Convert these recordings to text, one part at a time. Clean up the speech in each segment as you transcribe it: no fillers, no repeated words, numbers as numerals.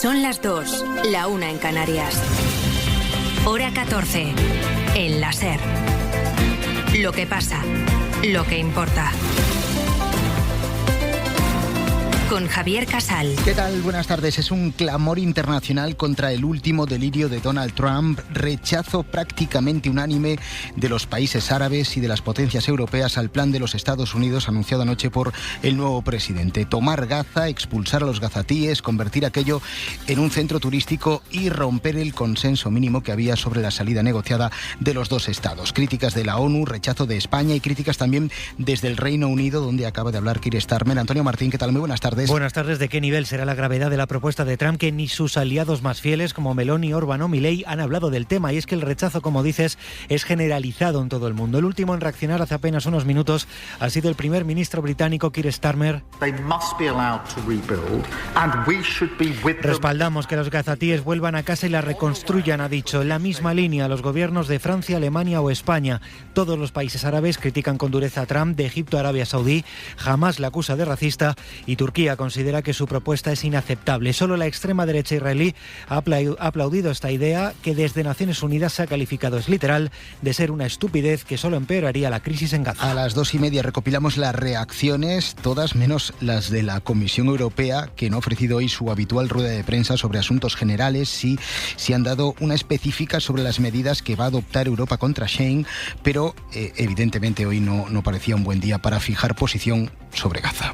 Son las 2, la 1 en Canarias. Hora 14, en la SER. Lo que pasa, lo que importa. Con Javier Casal. ¿Qué tal? Buenas tardes. Es un clamor internacional contra el último delirio de Donald Trump. Rechazo prácticamente unánime de los países árabes y de las potencias europeas al plan de los Estados Unidos anunciado anoche por el nuevo presidente. Tomar Gaza, expulsar a los gazatíes, convertir aquello en un centro turístico y romper el consenso mínimo que había sobre la salida negociada de los dos estados. Críticas de la ONU, rechazo de España y críticas también desde el Reino Unido, donde acaba de hablar Keir Starmer. Antonio Martín, ¿qué tal? Muy buenas tardes. Buenas tardes. ¿De qué nivel será la gravedad de la propuesta de Trump? Que ni sus aliados más fieles como Meloni, Orbán o Milei han hablado del tema, y es que el rechazo, como dices, es generalizado en todo el mundo. El último en reaccionar hace apenas unos minutos ha sido el primer ministro británico Keir Starmer. Respaldamos que los gazatíes vuelvan a casa y la reconstruyan, ha dicho. En la misma línea, los gobiernos de Francia, Alemania o España. Todos los países árabes critican con dureza a Trump. De Egipto a Arabia Saudí jamás la acusa de racista, y Turquía considera que su propuesta es inaceptable. Solo la extrema derecha israelí ha aplaudido esta idea, que desde Naciones Unidas se ha calificado, es literal, de ser una estupidez que solo empeoraría la crisis en Gaza. A las 2:30 recopilamos las reacciones, todas menos las de la Comisión Europea, que no ha ofrecido hoy su habitual rueda de prensa sobre asuntos generales. Sí han dado una específica sobre las medidas que va a adoptar Europa contra Schengen, pero evidentemente hoy no parecía un buen día para fijar posición sobre Gaza.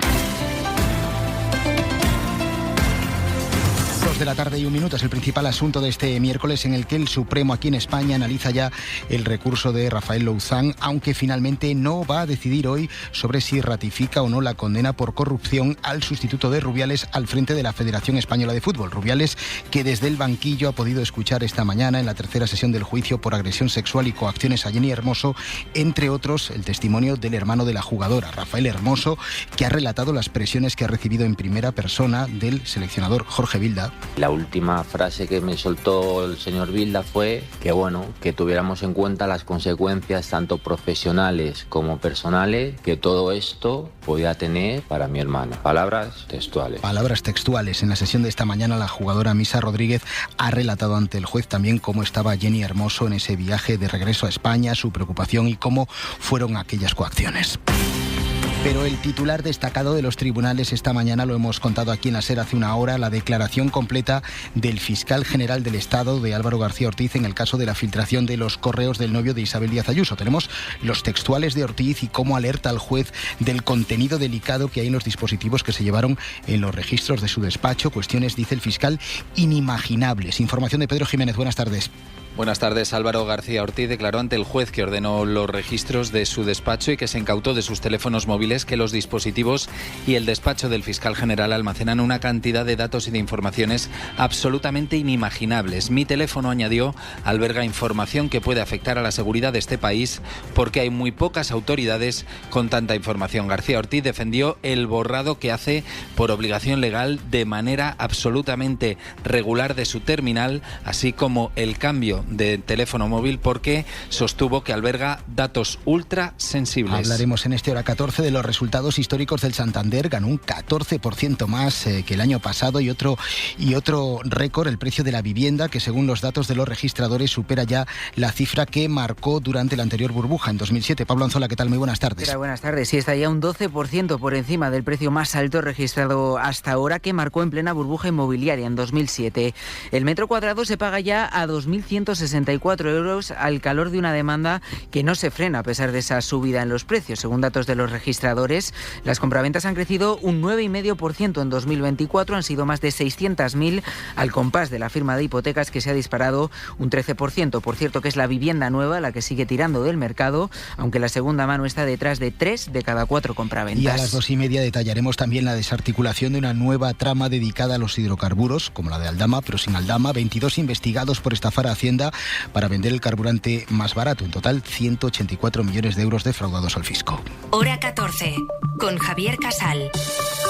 2 de la tarde y 1 minuto es el principal asunto de este miércoles, en el que el Supremo aquí en España analiza ya el recurso de Rafael Louzán, aunque finalmente no va a decidir hoy sobre si ratifica o no la condena por corrupción al sustituto de Rubiales al frente de la Federación Española de Fútbol. Rubiales, que desde el banquillo ha podido escuchar esta mañana en la tercera sesión del juicio por agresión sexual y coacciones a Jenny Hermoso, entre otros el testimonio del hermano de la jugadora, Rafael Hermoso, que ha relatado las presiones que ha recibido en primera persona del seleccionador Jorge Vilda. La última frase que me soltó el señor Vilda fue que tuviéramos en cuenta las consecuencias tanto profesionales como personales que todo esto podía tener para mi hermano. Palabras textuales. Palabras textuales. En la sesión de esta mañana, la jugadora Misa Rodríguez ha relatado ante el juez también cómo estaba Jenny Hermoso en ese viaje de regreso a España, su preocupación y cómo fueron aquellas coacciones. Pero el titular destacado de los tribunales esta mañana, lo hemos contado aquí en la SER hace una hora, la declaración completa del fiscal general del Estado, de Álvaro García Ortiz, en el caso de la filtración de los correos del novio de Isabel Díaz Ayuso. Tenemos los textuales de Ortiz y cómo alerta al juez del contenido delicado que hay en los dispositivos que se llevaron en los registros de su despacho. Cuestiones, dice el fiscal, inimaginables. Información de Pedro Jiménez. Buenas tardes. Buenas tardes. Álvaro García Ortiz declaró ante el juez que ordenó los registros de su despacho y que se incautó de sus teléfonos móviles que los dispositivos y el despacho del fiscal general almacenan una cantidad de datos y de informaciones absolutamente inimaginables. Mi teléfono, añadió, alberga información que puede afectar a la seguridad de este país porque hay muy pocas autoridades con tanta información. García Ortiz defendió el borrado que hace por obligación legal de manera absolutamente regular de su terminal, así como el cambio de teléfono móvil, porque sostuvo que alberga datos ultra sensibles. Hablaremos en este hora 14 de los resultados históricos del Santander. Ganó un 14% más que el año pasado, y otro récord, el precio de la vivienda, que según los datos de los registradores supera ya la cifra que marcó durante la anterior burbuja en 2007. Pablo Anzola, ¿qué tal? Muy buenas tardes. Buenas tardes. Sí, está ya un 12% por encima del precio más alto registrado hasta ahora, que marcó en plena burbuja inmobiliaria en 2007. El metro cuadrado se paga ya a 2.164 euros, al calor de una demanda que no se frena a pesar de esa subida en los precios. Según datos de los registradores, las compraventas han crecido un 9,5% en 2024, han sido más de 600.000, al compás de la firma de hipotecas, que se ha disparado un 13%. Por cierto, que es la vivienda nueva la que sigue tirando del mercado, aunque la segunda mano está detrás de 3 de cada 4 compraventas. Y a las 2:30 detallaremos también la desarticulación de una nueva trama dedicada a los hidrocarburos, como la de Aldama, pero sin Aldama. 22 investigados por estafar a Hacienda para vender el carburante más barato. En total, 184 millones de euros defraudados al fisco. Hora 14, con Javier Casal.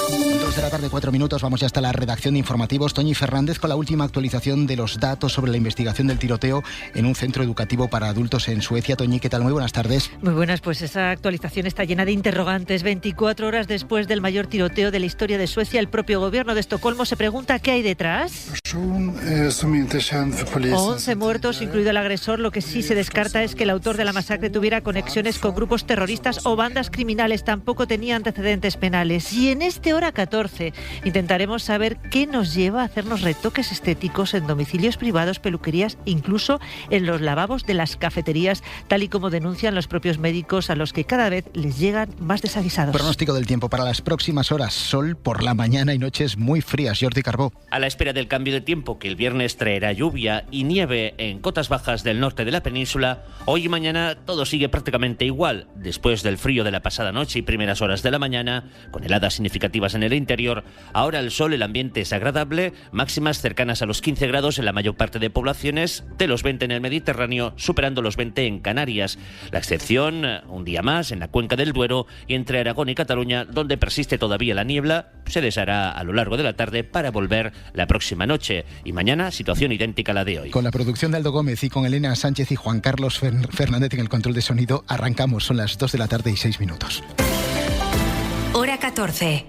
2:04 p.m, vamos ya hasta la redacción de informativos. Toñi Fernández con la última actualización de los datos sobre la investigación del tiroteo en un centro educativo para adultos en Suecia. Toñi, ¿qué tal? Muy buenas tardes. Muy buenas, pues esa actualización está llena de interrogantes. 24 horas después del mayor tiroteo de la historia de Suecia, el propio gobierno de Estocolmo se pregunta qué hay detrás. 11 muertos, incluido el agresor. Lo que sí se descarta es que el autor de la masacre tuviera conexiones con grupos terroristas o bandas criminales. Tampoco tenía antecedentes penales. Y en este Hora 14 intentaremos saber qué nos lleva a hacernos retoques estéticos en domicilios privados, peluquerías, incluso en los lavabos de las cafeterías, tal y como denuncian los propios médicos, a los que cada vez les llegan más desaguisados. Pronóstico del tiempo para las próximas horas. Sol por la mañana y noches muy frías. Jordi Carbó. A la espera del cambio de tiempo, que el viernes traerá lluvia y nieve en cotas bajas del norte de la península, hoy y mañana todo sigue prácticamente igual. Después del frío de la pasada noche y primeras horas de la mañana, con heladas significativas en el interior, ahora el sol, el ambiente es agradable, máximas cercanas a los 15 grados en la mayor parte de poblaciones, de los 20 en el Mediterráneo, superando los 20 en Canarias. La excepción, un día más, en la cuenca del Duero y entre Aragón y Cataluña, donde persiste todavía la niebla, se deshará a lo largo de la tarde para volver la próxima noche. Y mañana, situación idéntica a la de hoy. Con la producción de Aldo Gómez y con Elena Sánchez y Juan Carlos Fernández en el control de sonido, arrancamos. Son las 2:06 p.m. Hora 14.